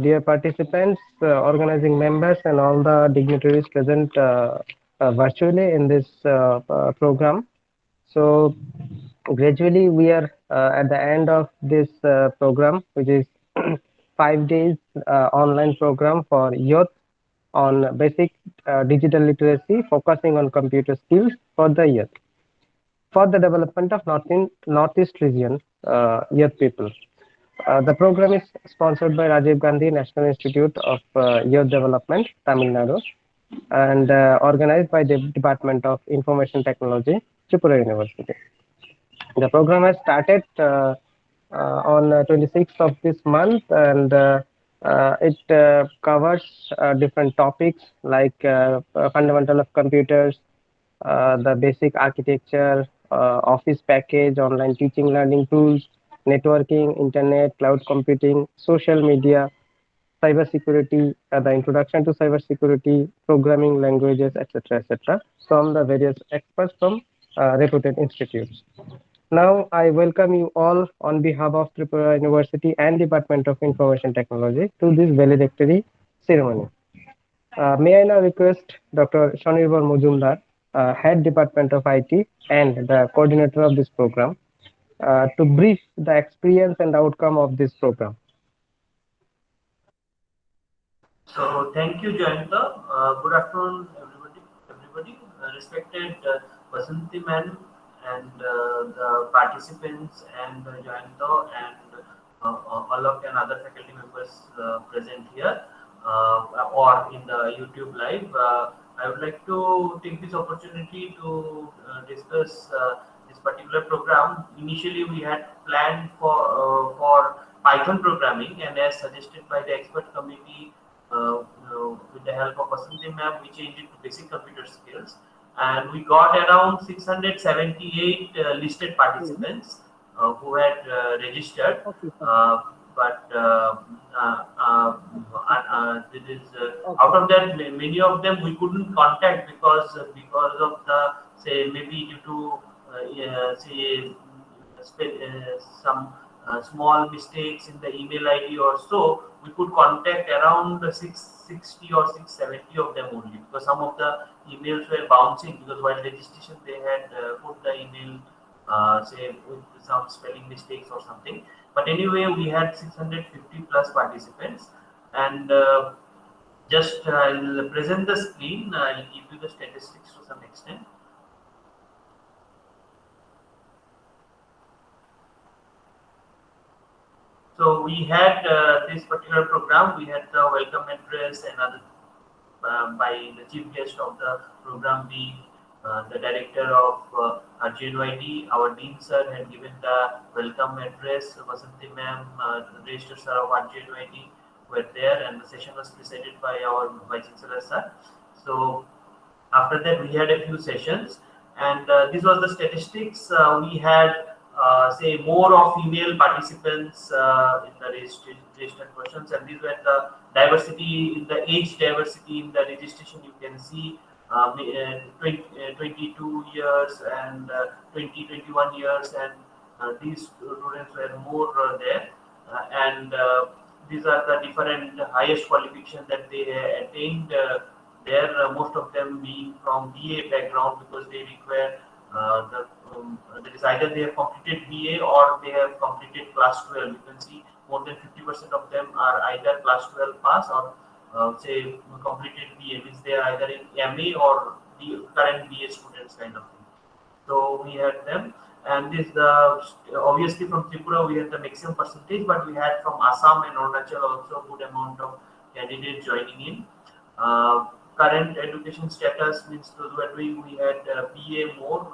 dear participants, organizing members, and all the dignitaries present virtually in this program. So, gradually, we are at the end of this program, which is 5 days online program for youth on basic digital literacy, focusing on computer skills for the youth for the development of Northeast region youth people. The program is sponsored by Rajiv Gandhi National Institute of Youth Development, Tamil Nadu, and organized by the Department of Information Technology, Tripura University. The program has started on 26th of this month, and it covers different topics like fundamental of computers, the basic architecture, office package, online teaching learning tools, networking, internet, cloud computing, social media, cybersecurity, the introduction to cybersecurity, programming languages, etc., etc., from the various experts from reputed institutes. Now, I welcome you all on behalf of Tripura University and Department of Information Technology to this valedictory ceremony. May I now request Dr. Shanirbal Mujumdar, Head Department of IT and the coordinator of this program, to brief the experience and outcome of this program. So thank you, Jayanta. Good afternoon, everybody. Respected Vasanti ma'am and the participants and Jayanta and all of and other faculty members present here or in the YouTube live. I would like to take this opportunity to discuss this particular program. Initially, we had planned for Python programming, and as suggested by the expert committee, with the help of Vasanthi ma'am, we changed it to basic computer skills, and we got around 678 listed participants who had registered. But this is out of that, many of them we couldn't contact because of the, say, maybe due to say some small mistakes in the email ID or so. We could contact around 660 or 670 of them only, because some of the emails were bouncing because while registration they had put the email say with some spelling mistakes or something. But anyway, we had 650 plus participants, and just I'll present the screen. I'll give you the statistics to some extent. So we had this particular program. We had the welcome address and other by the chief guest of the program being the director of RJNYD. Our dean sir had given the welcome address. Vasanti ma'am, the registrar sir of RJNYD were there, and the session was presided by our vice chancellor sir. So after that, we had a few sessions, and this was the statistics. We had say more of female participants in the registered persons, and these were the diversity in the age diversity in the registration. You can see 22 years and 21 years, and these students were more there, and these are the different highest qualifications that they attained there, most of them being from BA background, because they require that is either they have completed BA or they have completed class 12. You can see more than 50% of them are either class 12 pass or say completed BA, means they are either in MA or the current BA students kind of thing. So we had them, and this obviously from Tripura we had the maximum percentage, but we had from Assam and Arunachal also good amount of candidates joining in. Current education status means those who are doing, we had BA more,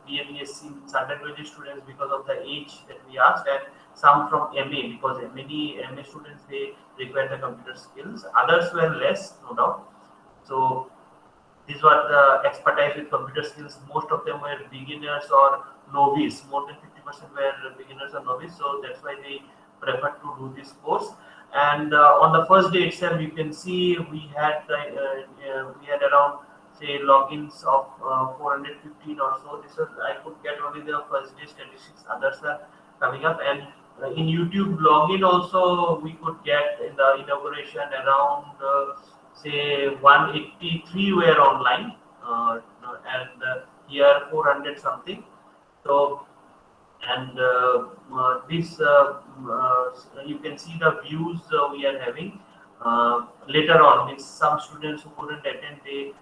BA, BSc undergraduate students because of the age that we asked, and some from MA because many MA students they require the computer skills. Others were less, no doubt. So these were the expertise with computer skills. Most of them were beginners or novice. More than 50% were beginners or novice. So that's why they preferred to do this course. And on the first day itself, you can see we had around say logins of 415 or so. This was, I could get only the first day statistics. Others are coming up, and in YouTube login also we could get in in the inauguration around say 183 were online, and here 400 something. So, and this you can see the views we are having later on. Means some students who couldn't attend, they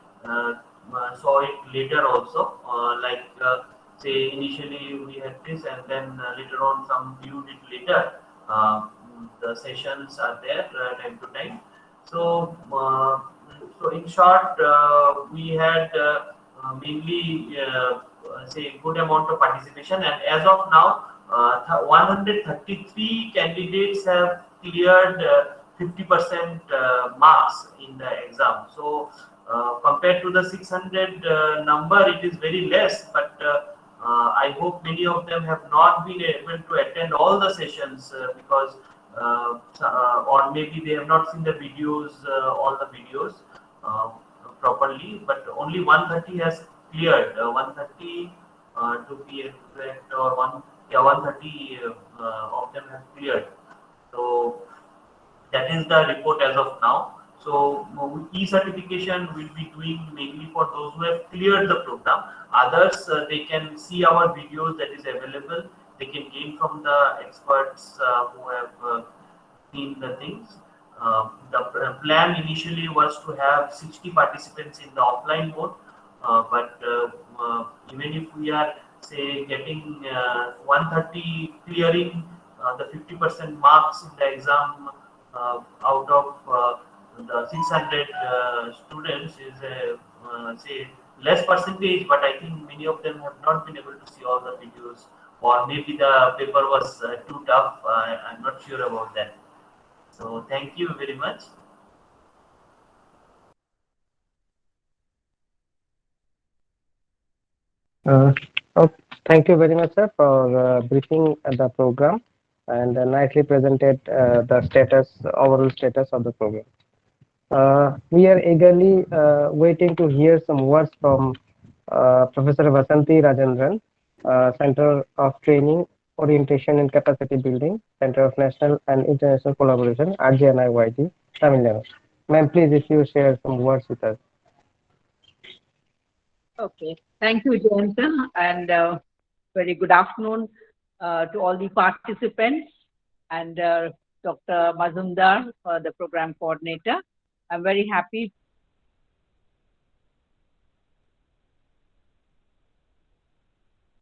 saw it later also, like say initially we had this, and then later on some viewed it later. The sessions are there time to time. So so in short, we had mainly say good amount of participation, and as of now 133 candidates have cleared 50% marks in the exam. So compared to the 600 number, it is very less, but I hope many of them have not been able to attend all the sessions because or maybe they have not seen the videos, all the videos properly, but only 130 has cleared. 130 to be exact, or 130 of them have cleared. So that is the report as of now. So e-certification will be doing mainly for those who have cleared the program. Others, they can see our videos that is available. They can gain from the experts who have seen the things. The plan initially was to have 60 participants in the offline mode, but even if we are say getting 130 clearing the 50% marks in the exam out of the 600 students is a say less percentage, but I think many of them have not been able to see all the videos, or maybe the paper was too tough. I'm not sure about that. So thank you very much. Uh, oh, Thank you very much, sir, for briefing the program and nicely presented the status, overall status of the program. We are eagerly waiting to hear some words from Professor Vasanti Rajendran, Center of Training, Orientation and Capacity Building, Center of National and International Collaboration, RJNIYG, Tamil Nadu. Ma'am, please, if you share some words with us. Okay, thank you, Jayanta, and very good afternoon to all the participants and Dr. Mazumdar, the program coordinator. I'm very happy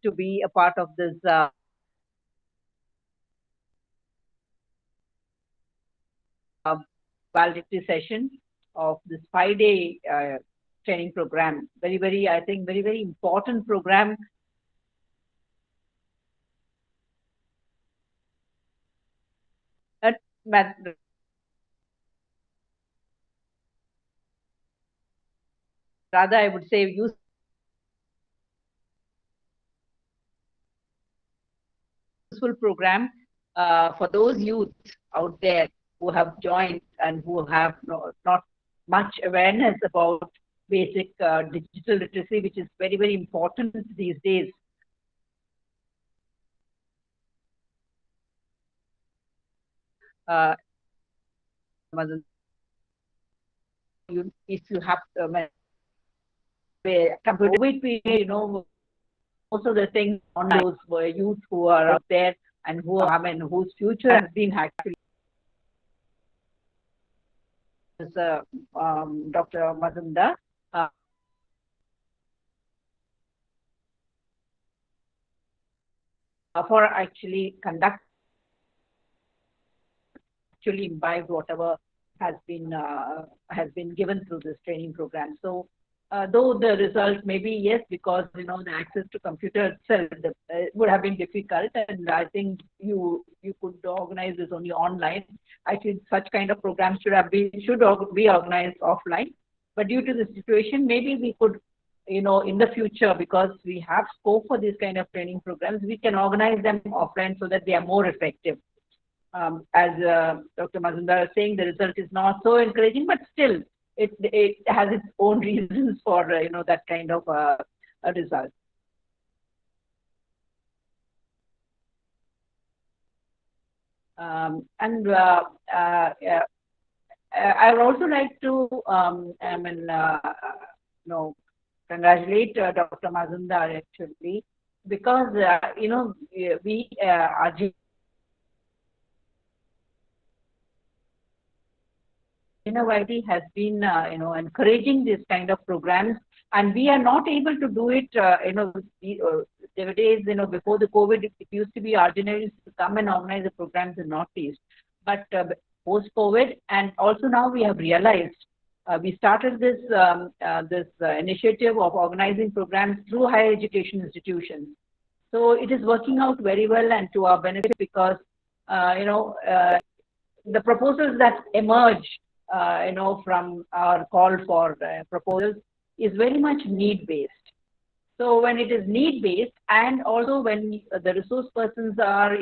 to be a part of this validity session of this 5-day training program. Very, I think, very important program. Rather, I would say useful program for those youth out there who have joined and who have not much awareness about basic digital literacy, which is very important these days. If you have COVID period, most of the things on those were youth who are out there and who whose future has been actually. Dr. Mazumdar. For actually imbibe whatever has been given through this training program. So though the result may be yes, because the access to computer itself would have been difficult, and I think you could organize this only online. I think such kind of programs should be organized offline. But due to the situation, maybe we could, in the future, because we have scope for this kind of training programs, we can organize them offline so that they are more effective. As Dr. Mazumdar is saying, the result is not so encouraging, but still, it has its own reasons for that kind of a result. And I would also like to, congratulate Dr. Mazumdar actually, because our Innovative has been, encouraging this kind of programs, and we are not able to do it. There were days, before the COVID, it used to be ordinary to come and organize the programs in Northeast, but post-COVID, and also now we have realized we started this initiative of organizing programs through higher education institutions. So it is working out very well and to our benefit because the proposals that emerge, from our call for proposals is very much need-based. So when it is need-based, and also when the resource persons are,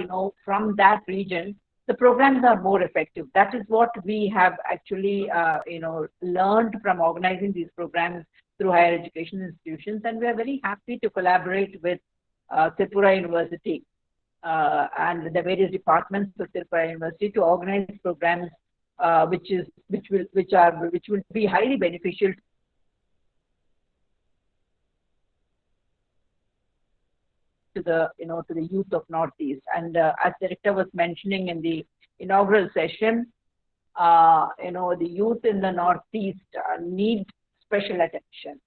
from that region, the programs are more effective. That is what we have actually, learned from organizing these programs through higher education institutions, and we are very happy to collaborate with Tripura University and the various departments of Tripura University to organize programs which will be highly beneficial to the youth of Northeast. And as the Director was mentioning in the inaugural session, the youth in the Northeast need special attention.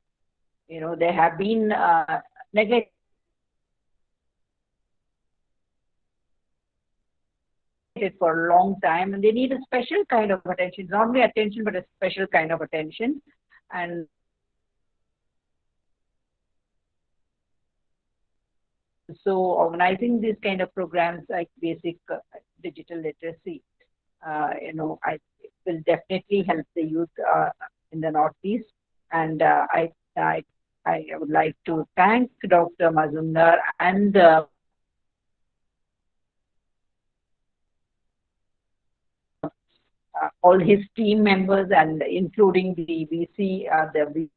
They have been neglected for a long time, and they need a special kind of attention. Not only attention, but a special kind of attention. And so organizing these kind of programs like basic digital literacy, I will definitely help the youth in the Northeast. And I would like to thank Dr. Mazumdar and all his team members, and including the VC, the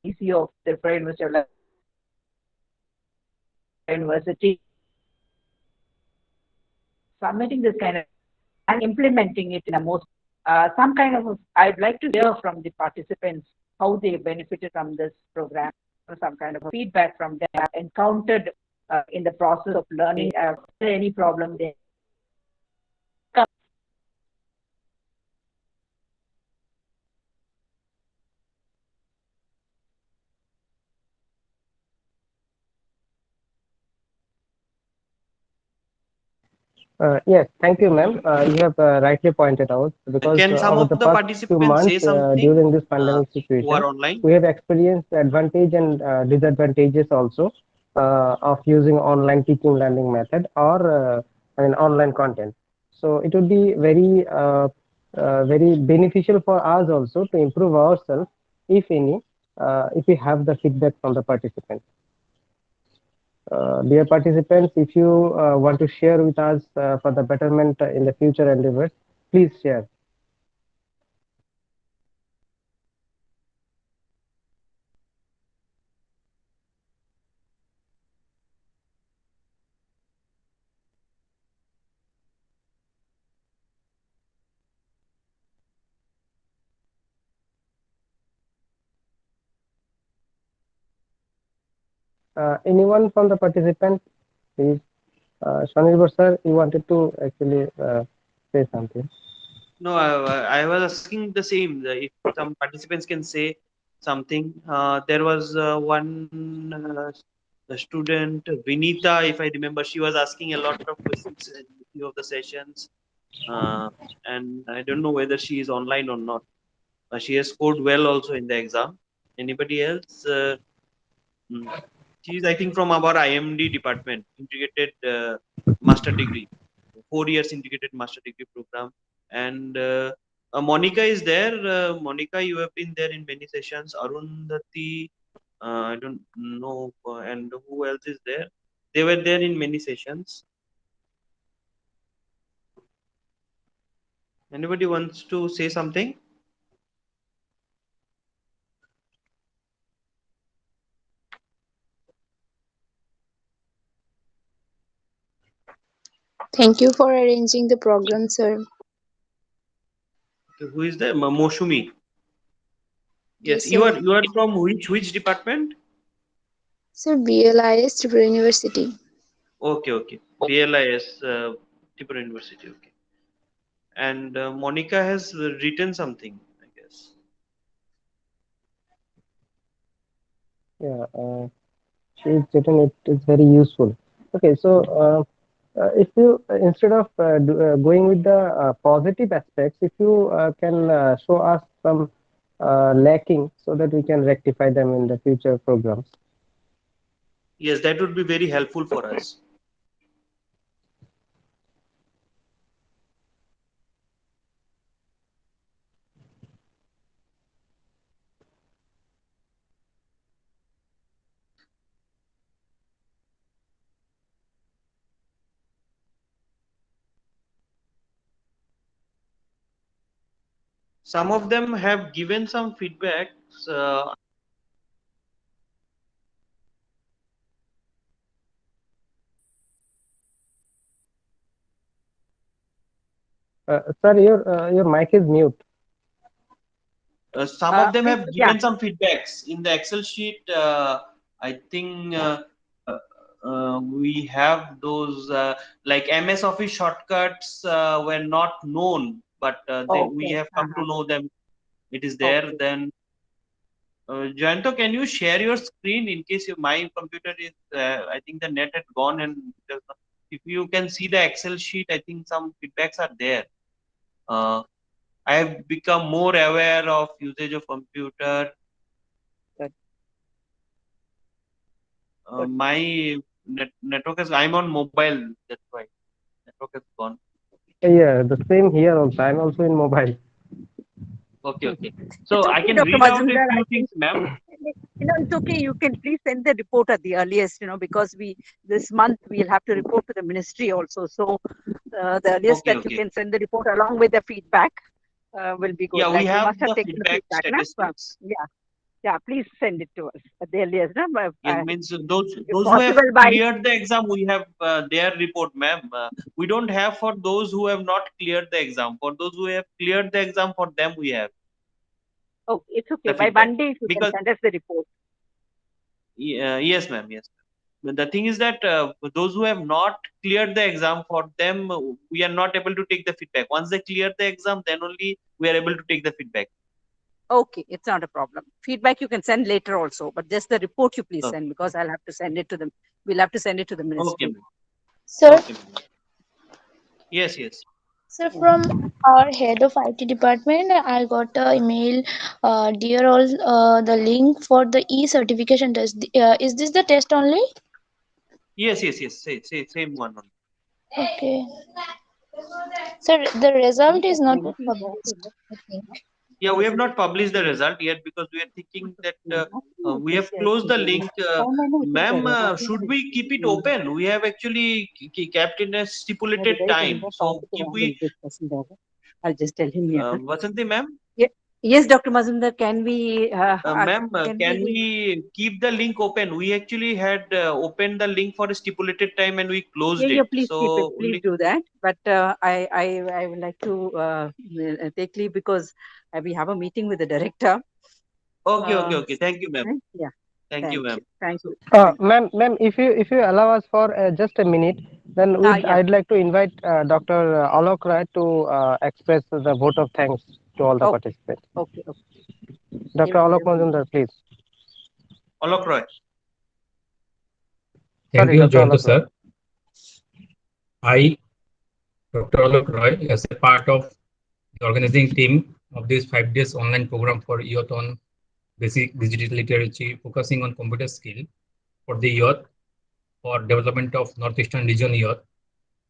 VC of the University, submitting this kind of and implementing it in a most some kind of. I'd like to hear from the participants how they benefited from this program, or some kind of feedback from them encountered in the process of learning. Any problem they Yes, thank you, ma'am. You have rightly pointed out because Can some over of the the past few participants say months something during this who pandemic are situation, online? we have experienced advantage and disadvantages also of using online teaching learning method or online content. So it would be very beneficial for us also to improve ourselves, if any, if we have the feedback from the participants. Dear participants, if you want to share with us for the betterment in the future endeavors, please share. Anyone from the participants, please. Shanibhar sir, you wanted to actually say something. No, I was asking the same. If some participants can say something. There was one the student, Vinita, if I remember, she was asking a lot of questions in a few of the sessions. And I don't know whether she is online or not. She has scored well also in the exam. Anybody else? Hmm. She is, I think, from our IMD department, integrated master degree, 4 years integrated master degree program. And Monica is there. Monica, you have been there in many sessions. Arundhati, I don't know, and who else is there? They were there in many sessions. Anybody wants to say something? Thank you for arranging the program, sir. Okay, who is there? Moshumi. Yes, Yes, sir. you are from which department? Sir, BLIS Tripura University. Okay, okay. BLIS, Tripura University. Okay. And Monica has written something, I guess. Yeah, she's written it is very useful. Okay, so if you instead of going with the positive aspects, if you can show us some lacking so that we can rectify them in the future programs. Yes, that would be very helpful for us. Some of them have given some feedbacks. Sir, your mic is mute. Some of them have Yeah. given some feedbacks in the Excel sheet. I think we have those like MS Office shortcuts were not known, but we Okay. have come to know them. It is there. Okay. Then, Jayanto, can you share your screen in case my computer is? I think the net had gone, and if you can see the Excel sheet, I think some feedbacks are there. I have become more aware of usage of computer. Good. My network is. I'm on mobile. That's why network is gone. Yeah, the same here also. I'm also in mobile. Okay, okay. It's So I okay, can Dr. read out a Mazumdar. few I things, think ma'am. it's okay. You can please send the report at the earliest, because this month we'll have to report to the ministry also. So the earliest Okay, that you okay. can send the report along with the feedback will be good. Yeah, we Like you must have have the taken the feedback feedback, na? statistics. Yeah. Please send it to us at the earliest, na? It means If those who have possible by. cleared the exam, we have their report, ma'am. We don't have for those who have not cleared the exam. For those who have cleared the exam, for them we have Oh, it's okay. the By feedback. Monday, if you can Because send us the report. yes, ma'am, yes. But the thing is that those who have not cleared the exam, for them we are not able to take the feedback. Once they clear the exam, then only we are able to take the feedback. Okay, it's not a problem. Feedback you can send later also, but just the report you please Okay. send, because I'll have to send it to them. We'll have to send it to the Okay, ministry. ma'am. Sir, Okay, ma'am. Yes, yes. sir, from our head of IT department, I got a email. Dear all, the link for the e-certification test. Is this the test only? Yes, yes, yes. Same one. Only. Okay. Sir, the result is not yet published, I think. Yeah, we have not published the result yet because we are thinking that we have closed the link. Ma'am, should we keep it open? We have actually kept in a stipulated time. So, if we, I'll just tell him here. Vasanti, ma'am, Yes, Dr. Mazumdar, can we? ma'am, can can we keep the link open? We actually had opened the link for a stipulated time and we closed Yeah, it. please keep it. So, Please do that. But I would like to take leave because we have a meeting with the director. okay. Thank you, ma'am. Yeah. Thank you, ma'am. Thank you. Ma'am, if you allow us for just a minute, then Yeah. I'd like to invite Dr. Alok Rai to express the vote of thanks to all the Oh. participants. Okay. Dr. Alok Mazumdar, please. Alok Roy. Thank Sorry, you, Dr. Jayanto Alok Rai. sir. I, Dr. Alok Roy, as a part of the organizing team of this 5 days online program for youth on basic digital literacy, focusing on computer skill for the youth for development of Northeastern region youth,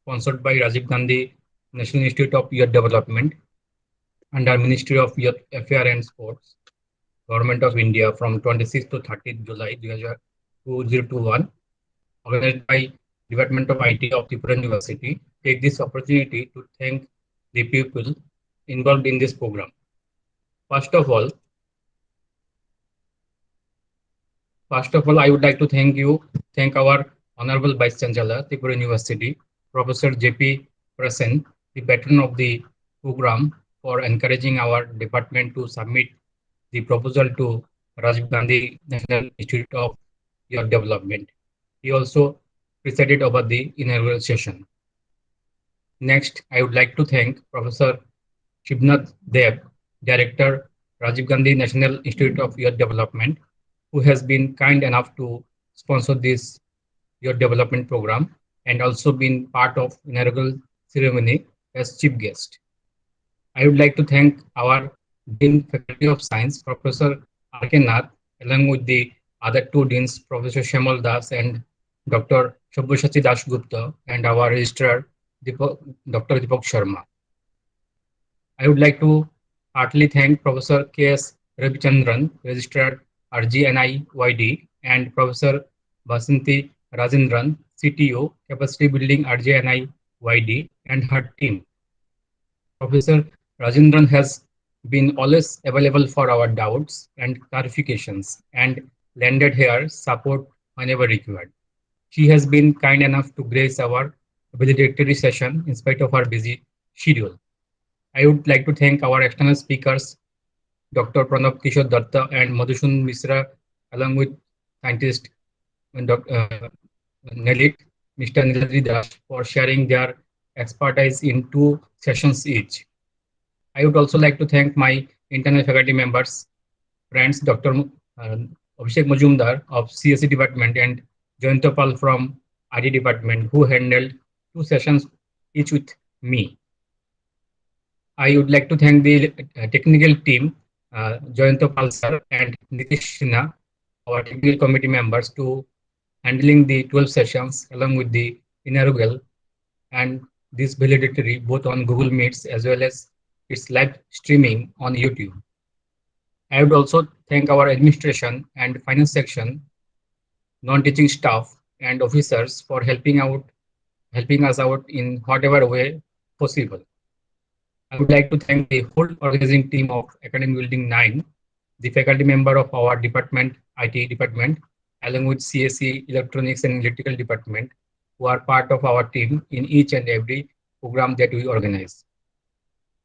sponsored by Rajiv Gandhi National Institute of Youth Development under Ministry of Youth Affairs and Sports, Government of India from 26th to 30th July 2021, organized by Department of IT of Tripura University, take this opportunity to thank the people involved in this program. First of all, I would like to thank our Honorable Vice Chancellor, Tripura University, Professor J.P. Prasen, the patron of the program, for encouraging our department to submit the proposal to Rajiv Gandhi National Institute of Youth Development. He also presided over the inaugural session. Next, I would like to thank Professor Shibnath Dev, Director, Rajiv Gandhi National Institute of Youth Development, who has been kind enough to sponsor this Youth Development Program and also been part of inaugural ceremony as chief guest. I would like to thank our Dean Faculty of Science, Professor R.K. Nath, along with the other two deans, Professor Shamal Das and Dr. Sabyasachi Dasgupta, and our registrar, Dr. Deepak Sharma. I would like to heartily thank Professor K.S. Ravichandran, Registrar RGNI-YD, and Professor Basanti Rajendran, CTO, Capacity Building RGNI-YD, and her team. Professor Rajendran has been always available for our doubts and clarifications and lended her support whenever required. She has been kind enough to grace our valedictory session in spite of her busy schedule. I would like to thank our external speakers, Dr. Pranav Kishore Datta and Madhusun Misra, along with scientist Nelit, Mr. Niladri Das, for sharing their expertise in 2 sessions each. I would also like to thank my internal faculty members, friends, Dr. Abhishek Majumdar of CSE department and Jayant Pal from ID department, who handled 2 sessions each with me. I would like to thank the technical team, Jayant Pal sir and Nitish Sinha, our technical committee members, to handling the 12 sessions along with the inaugural and this valedictory both on Google Meets as well as its live streaming on YouTube. I would also thank our administration and finance section, non-teaching staff and officers for helping us out in whatever way possible. I would like to thank the whole organizing team of Academic Building 9, the faculty member of our department, IT department, along with CSE Electronics and Electrical department, who are part of our team in each and every program that we organize.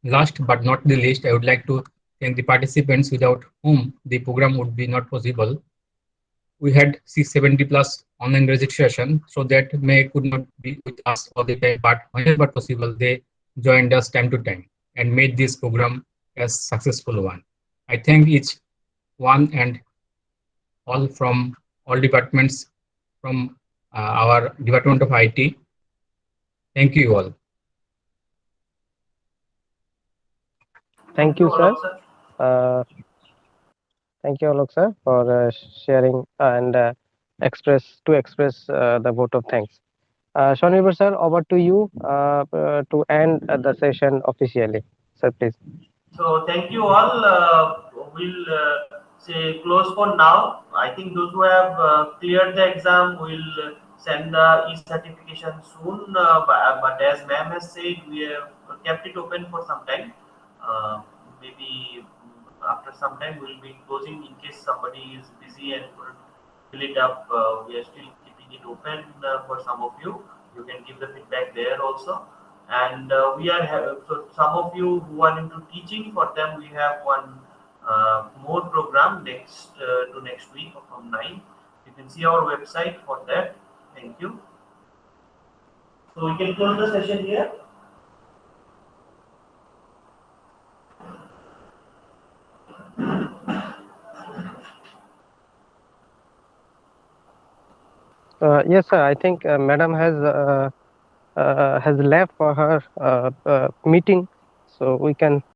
Last but not the least, I would like to thank the participants without whom the program would be not possible. We had 670 plus online registration, so that may could not be with us all the time, but whenever possible, they joined us time to time and made this program a successful one. I thank each one and all from all departments from our Department of IT. Thank you all. Thank you, sir. Thank you, Alok sir, for sharing and express the vote of thanks. Shonivar sir, over to you to end the session officially. Sir, please. So thank you all. We'll say close for now. I think those who have cleared the exam will send the e-certification soon. But as ma'am has said, we have kept it open for some time. Maybe after some time we'll be closing in case somebody is busy and couldn't fill it up. We are still keeping it open for some of you. You can give the feedback there also. And we are so some of you who are into teaching, for them we have one more program next week from 9. You can see our website for that. Thank you. So we can close the session here. Yes, sir. I think Madam has left for her meeting, so we can